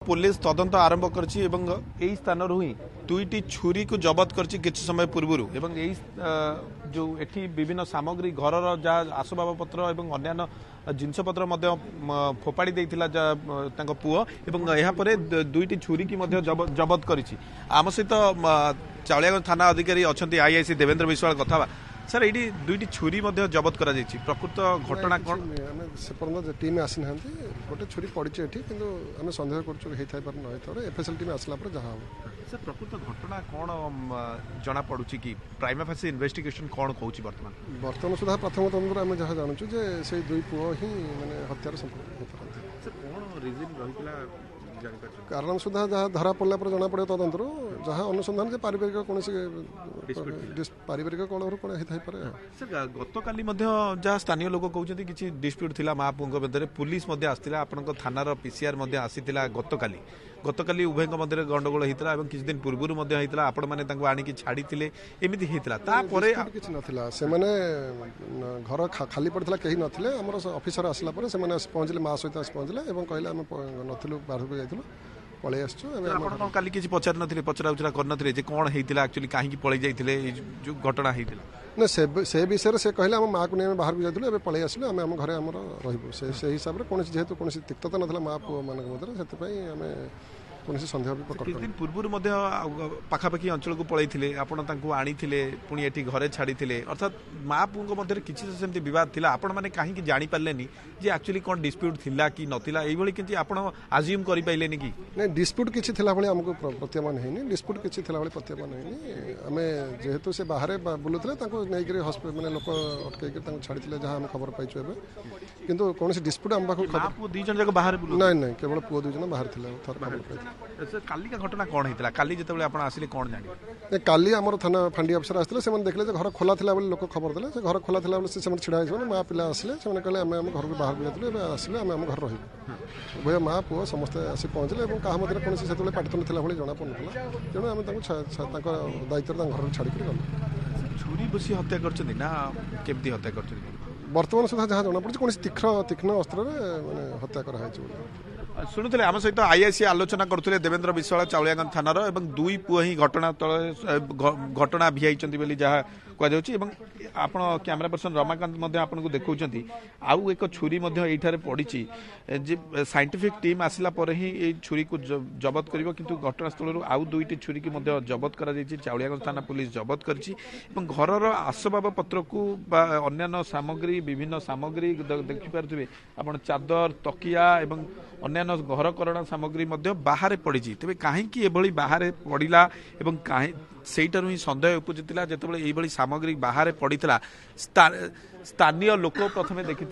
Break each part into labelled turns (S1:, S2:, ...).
S1: Police तदंत आरंभ करछि एवं एई स्थान रु ही दुईटी छुरी को जबत करछि किछि समय पूर्व एवं एई जो एठी विभिन्न सामग्री घरर जा आसबाब पत्र एवं अन्यान्य जिनसपत्र मध्य फोपाड़ी देइथिला तांको पुओ एवं एहा परे दुईटी छुरी की मध्य जबत करछि। आम सहित चावलियागंज थाना अधिकारी अछंती आईआईसी देवेंद्र विश्वाल कथा सर ये दुईटी छुरी जबत कर प्रकृत घटना कौन
S2: से पर्यटन टीम आसी ना गोटे छुरी पड़ी कि आम सन्देह कर एफएसएल टीम आसला जहाँ हम
S1: सर प्रकृत घटना कौन जना पड़ुची कि प्राइमा फेसी इन्वेस्टिगेशन कौन कहूँ
S2: बर्तमान सुधा प्रथम तंत्र आम जहाँ जानूँ जे से दुई पुओ ही माने हत्यार संपर्क कारण सुधा जहाँ धरा पड़ा पर जना पड़े तदंतर जहाँ अनुसंधान पारिवारिक कौन पारिवारिक कलह कौन होता
S1: सर गतकाली जहाँ स्थानीय लोक कहते कि डिस्प्यूट थिला माँ पुओं मध्य पुलिस आसला आपण थानार पीसीआर आसीला गतकाली उभय मध्य गंडगोल होता है किसी दिन पूर्व होता आपण मैंने आणिकी छाड़ी एमती होता
S2: किसी नाला से घर खाली पड़ा कहीं नथिले आम ऑफिसर आसला पहुँचले माँ सहित आस पहुँचले कहले आम नथिलु बाहर को जाइलु पलि आसु
S1: काली किसी पचार नथिले पचरा उचरा कर जे कौन होता एक्चुअली कहीं पलि जाइथिले जो घटना होता
S2: ना से विषय से कहले आम माँ को नहीं बाहर को जाइलु एबे पलि आसिलु आम घरे आम रहिबु से हिसाब से कौन जेहेतु कौन तिक्तता नाला माँ पुओ मान मध्य आम कौन सन्देह भी प्रकट
S1: दिन पूर्व पाखापाखि अंचल को पलैथिले आपण तांको आनीथिले पुणी एठी घरे छाड़ीथिले अर्थात माँ पुओं मध्य किसी सेमती विवाद थिला आपण माने कहीं जानी पारलेनी जे एक्चुअली कौन डिस्प्यूट थिला कि नथिला एई भली किंतु आपण अज्यूम करि पाइलेनी कि
S2: नहीं डिस्प्यूट किछि थिला भली हमको प्रत्यमान हेनी डिस्प्यूट किछि थिला भली प्रत्यमान हेनी आमे जेहेतु से बाहर बुलुथिले तांको नै करी हॉस्पिटल माने लोक अटकै के तांको छाड़ीथिले जहां हम खबर पाइछु एबे किंतु कौन से डिस्प्यूट हम बाखु खबर
S1: पुओ दुई जन जक बाहर बुलु
S2: नहीं केवल पुओ दुई जन बाहर थिले थर खबर पाइछु
S1: सर काली का घटना कौन होता काली जिते आपण आसिले कौन जानी
S2: काली आमर थाना फांडी अफसर आसते से देखले घर खोला था लोक खबर देले से घर खोला था से छिड़ा हो माँ पिला आसिले से कहले आम घर को बाहर जाते आसिले आम घर रही उभय माँ पुओ समस्ते आसी पहुँचले कहा मध्य कौन से पाटितन था भाई जना पड़ुना तेणु आम दायित्व घर छाड़ी गलु
S1: छुरी बसी हत्या करमती हत्या कर
S2: बर्तमान सुधा जहाँ जना पड़ी कौन तीक्ष्ण अस्त्र माने हत्या कराई
S1: शुणुले आम सहित आईआईसी आलोचना करते देवेंद्र विश्वाल चावलियागंज थानार और दुई पुओ ही घटना भिआई जहाँ कहुँ आपण कैमरा पर्सन रमाकांत आपन को देखा आउ एक छुरी ये पड़ी साइंटिफिक टीम आसला पर ही ये छुरी को जबत कर किंतु घटनास्थल आउ दुईटी छुरी की जबत कर चावलियागंज थाना पुलिस जबत कर घरर आसबाब पत्र को अन्य सामग्री विभिन्न सामग्री देखिपे आप चादर तकिया एवं अन्य घरकरण सामग्री बाहर पड़ी तेज कहीं बाहर पड़ा एवं सेठार ही सन्देह उपजिला जिते ये सामग्री बाहर पड़ा स्थानीय लोक प्रथम देखी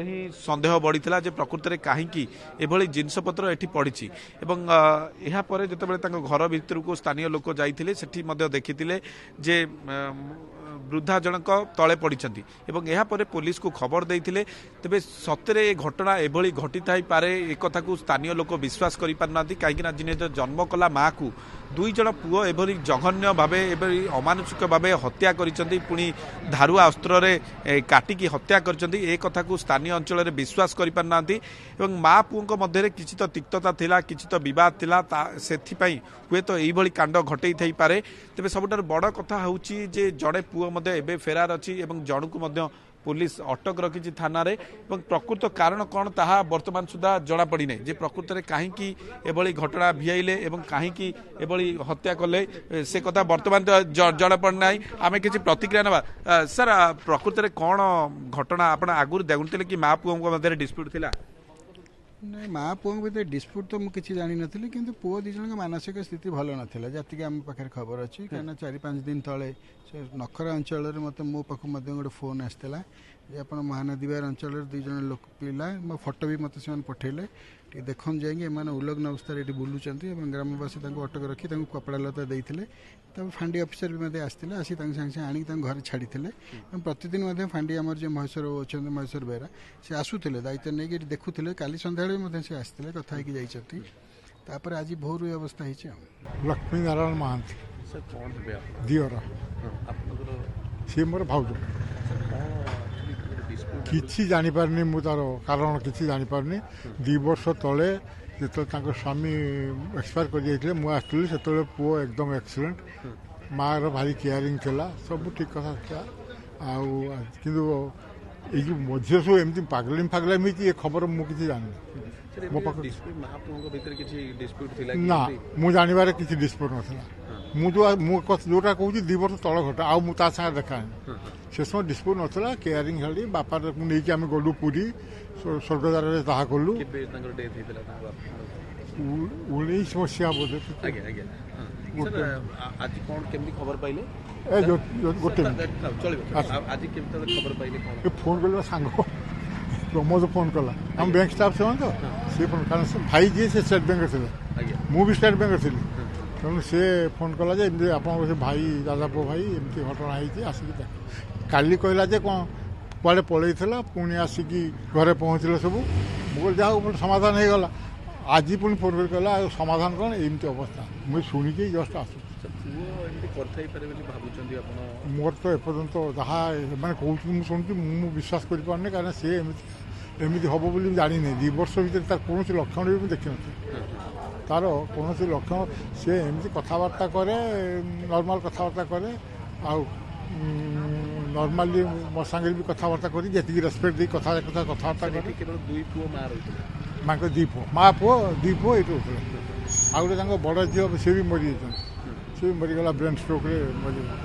S1: ही सन्देह बढ़ीला प्रकृत में कहीं एभली जिनसपत्र ये पड़ी जिते घर भीतर को स्थानीय लोक जाते देखी जे वृद्धा जनक तले पड़ती एवं पुलिस को खबर देते तेज सतरे घटना एभली घटी थाई पारे एक कथा को स्थानीय लोक विश्वास कर पारना कहीं जिन जन्म कला माँ को दुई जन पुओ एभली जघन्य भाव अमानुषिक भाव हत्या करिसेंती पुणी धारुआ अस्त्र काटिकी हत्या करिसेंती ए कथा को स्थानीय अंचल में विश्वास कर पारना एवं माँ पुओं मध्य किसी तो तिक्तता थिला किसी तो विवाद थिला सेथिपाई हुए तो यही कांड घटई थाई पारे तेज सबुठार बड़ कथा होउची जे जड़े पुओ मध्य एबे फेरार अछि एवं जणकु मध्य पुलिस अटक रखी थाना प्रकृत कारण कौन ताहा वर्तमान सुधा जना पड़ी नहीं जे प्रकृत में कहीं एभली घटना भिआइले एवं कहीं एभली हत्या कले से कथा वर्तमान जना पड़ना आम किसी प्रतिक्रिया ना सर प्रकृत में कौन घटना आप आगुरी देखुले कि माँ पुओं मध्य डिस्प्यूट थिला
S3: नहीं माँ पुओं भर डिस्प्यूट तो मुझे जानी नी कि पुओ दी जन मानसिक स्थिति भल नाला जी आम पाखे खबर अच्छी कहीं 4-5 दिन तले नखरा अंचल मत मो पाख गोटे फोन आसाला जे आप महानदी बार अंचल दुई जन लोक पिला मो फोटो भी मत से पठेले देखन जाएंगे एम उल्लग्न अवस्था ये बुलूँ ग्रामवासी अटक रखी कपड़ा लता देते फांडी अफिसर भी आसते आसी सागे आनी घर छाड़ी प्रतिदिन फांडी आम जो महेश्वर अच्छा महेश्वर बेहरा से आसूले दायित्व नहीं देखुले काली सन्ध्या से आसते कथा तापर आज भोर अवस्था
S4: लक्ष्मी नारायण महांती दिवर सी मोर भाउज किसी जानी पारनी मु तार कारण किसी जानी पारनी 2 वर्ष तले ଯେତେବେଳେ ତାଙ୍କ ସ୍ୱାମୀ ଏକ୍ସପାୟାର କରିଯାଇଥିଲେ ମୁଁ ଆସିଥିଲି ସେତେବେଳେ ପୁଅ ଏକଦମ ଏକ୍ସିଲେଣ୍ଟ ମାଆର ଭାରି କେୟାରିଂ ଥିଲା ସବୁ ଠିକ୍ କଥା ଥିଲା ଆଉ କିନ୍ତୁ ଏଇ ଯେଉଁ ମଝିରେ ସବୁ ଏମିତି ପାଗଲାମି ହେଇଛି ଏ ଖବର ମୁଁ କିଛି ଜାଣିନି ମୋ ପାଖରେ ନା ମୁଁ ଜାଣିବାରେ କିଛି ଡିସ୍ପ୍ୟୁଟ୍ ନଥିଲା ମୁଁ ଯୋଉଟା କହୁଛି 2 ବର୍ଷ ତଳ ଘଟା ଆଉ ମୁଁ ତା ସାଙ୍ଗରେ ଦେଖାଏନି ସେ ସମୟ ଡିସ୍ପ୍ୟୁଟ୍ ନଥିଲା କେୟାରିଂ ହେଲି ବାପାକୁ ନେଇକି ଆମେ ଗଲୁ ପୁରୀ ସ୍ୱର୍ଗଦ୍ୱାରରେ ଦାହ କଲୁ 19 ମସିହା ବୋଧେ
S1: ଆଜି କଣ କେମିତି ଖବର ପାଇଲେ
S4: ଗୋଟେ ଫୋନ୍ କଲେ ସାଙ୍ଗ ପ୍ରମୋଦ ଫୋନ୍ କଲା ଆମ ବ୍ୟାଙ୍କ ଷ୍ଟାଫ୍ ସେମାନେ ତ ସେ ଫୋନ୍ କାରଣ ସେ ଭାଇ ଯିଏ ସେ ଷ୍ଟେଟ୍ ବ୍ୟାଙ୍କରେ ଥିଲେ ମୁଁ ବି ଷ୍ଟେଟ୍ ବ୍ୟାଙ୍କରେ ଥିଲି ତେଣୁ ସେ ଫୋନ୍ କଲା ଯେ ଏମିତି ଆପଣଙ୍କ ସେ ଭାଇ ଦାଦା ପୁଅ ଭାଇ ଏମିତି ଘଟଣା ହେଇଛି ଆସିକି ଦେଖ କାଲି କହିଲା ଯେ କ'ଣ କୁଆଡ଼େ ପଳେଇଥିଲା ପୁଣି ଆସିକି ଘରେ ପହଞ୍ଚିଲେ ସବୁ ମୁଁ କହିଲି ଯାହା ହଉ ସମାଧାନ ହେଇଗଲା ଆଜି ପୁଣି ଫୋନ୍ କରି କହିଲା ଆଉ ସମାଧାନ କ'ଣ ଏମିତି ଅବସ୍ଥା ମୁଁ ଶୁଣିକି ଜଷ୍ଟ ଆସୁଛି ମୋର ତ ଏପର୍ଯ୍ୟନ୍ତ ଯାହା ମାନେ କହୁଛନ୍ତି ମୁଁ ଶୁଣୁଛି ମୁଁ ବିଶ୍ୱାସ କରିପାରୁନି କାରଣ ସେ ଏମିତି ହେବ ବୋଲି ଜାଣିନି 2 ବର୍ଷ ଭିତରେ ତାର କୌଣସି ଲକ୍ଷଣ ବି ମୁଁ ଦେଖିନଥିଲି ତାର କୌଣସି ଲକ୍ଷଣ ସେ ଏମିତି କଥାବାର୍ତ୍ତା କରେ ନର୍ମାଲ କଥାବାର୍ତ୍ତା କରେ ଆଉ ନର୍ମାଲି ମୋ ସାଙ୍ଗରେ ବି କଥାବାର୍ତ୍ତା କରି ଯେତିକି ରେସ୍ପେକ୍ଟ ଦେଇ କଥାବାର୍ତ୍ତା କରେ
S1: କେବଳ 2 ପୁଅ ମା ରହୁଥିଲେ
S4: ମାଙ୍କ 2 ପୁଅ ମା ପୁଅ 2 ପୁଅ ଏଇଠି ରହୁଥିଲେ ଆଉ ଗୋଟେ ତାଙ୍କ ବଡ଼ ଝିଅ ସେ ବି ମରିଯାଇଛନ୍ତି ସେ ବି ମରିଗଲା ବ୍ରେନ୍ ଷ୍ଟ୍ରୋକ୍ରେ ମରିଗଲା